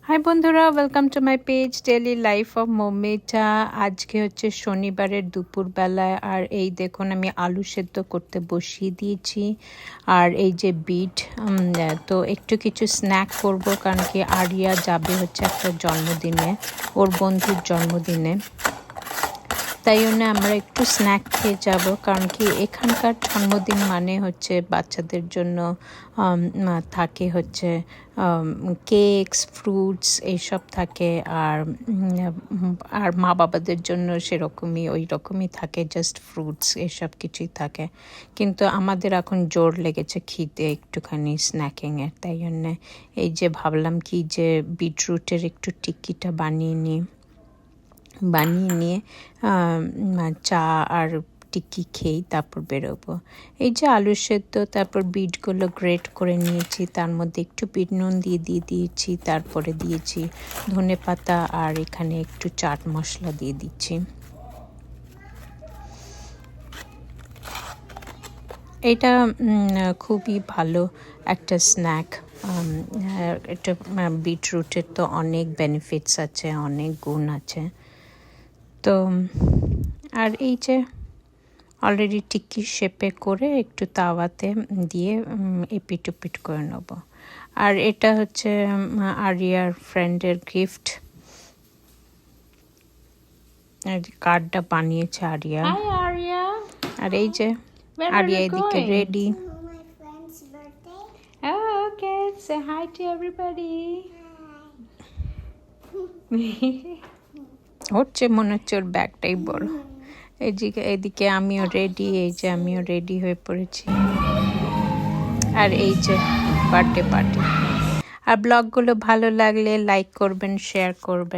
High বন্ধুরা, welcome to my page daily life of Moumita. আজকে হচ্ছে শনিবারের দুপুরবেলায়, আর এই দেখুন আমি আলু সেদ্ধ করতে বসিয়ে দিয়েছি। আর এই যে বিট, তো একটু কিছু স্ন্যাক করব, কারণ কি আরিয়া যাবে হচ্ছে একটা জন্মদিনে, ওর বন্ধুর জন্মদিনে। তাই জন্য আমরা একটু স্ন্যাক খেয়ে যাব, কারণ কি এখানকার জন্মদিন মানে হচ্ছে বাচ্চাদের জন্য থাকে হচ্ছে কেকস, ফ্রুটস এইসব থাকে। আর মা বাবাদের জন্য সেরকমই ওই রকমই থাকে, জাস্ট ফ্রুটস এসব কিছুই থাকে। কিন্তু আমাদের এখন জোর লেগেছে খিদে একটুখানি স্ন্যাকিংয়ের, তাই জন্যে এই যে ভাবলাম কি যে বিটরুটের একটু টিক্কিটা বানিয়ে নিয়ে চা আর টিক্কি খেয়েই তারপর বেরোবো। এই যে আলু সেদ্ধ, তারপর বিটগুলো গ্রেট করে নিয়েছি, তার মধ্যে একটু বিট নুন দিয়ে দিয়েছি, তারপরে দিয়েছি ধনে পাতা, আর এখানে একটু চাট মশলা দিয়ে দিচ্ছি। এটা খুবই ভালো একটা স্ন্যাক। এটা বিটরুটের তো অনেক বেনিফিটস আছে, অনেক গুণ আছে। তো আর এই যে অলরেডি টিক্কি শেপে করে একটু তাওয়াতে দিয়ে এপিট ওপিট করে নেব। আর এটা হচ্ছে আরিয়ার ফ্রেন্ডের গিফট। কার্ডটা বানিয়েছে আরিয়া। আর এই যে আরিয়া এদিকে ready. Okay, say hi to everybody. হচ্ছে মনে হচ্ছে ওর ব্যাগটাই বড়। এদিকে আমিও রেডি, এই যে আমিও রেডি হয়ে পড়েছি। আর এই যে বার্থডে পার্টি। আর ব্লগগুলো ভালো লাগলে লাইক করবেন, শেয়ার করবেন।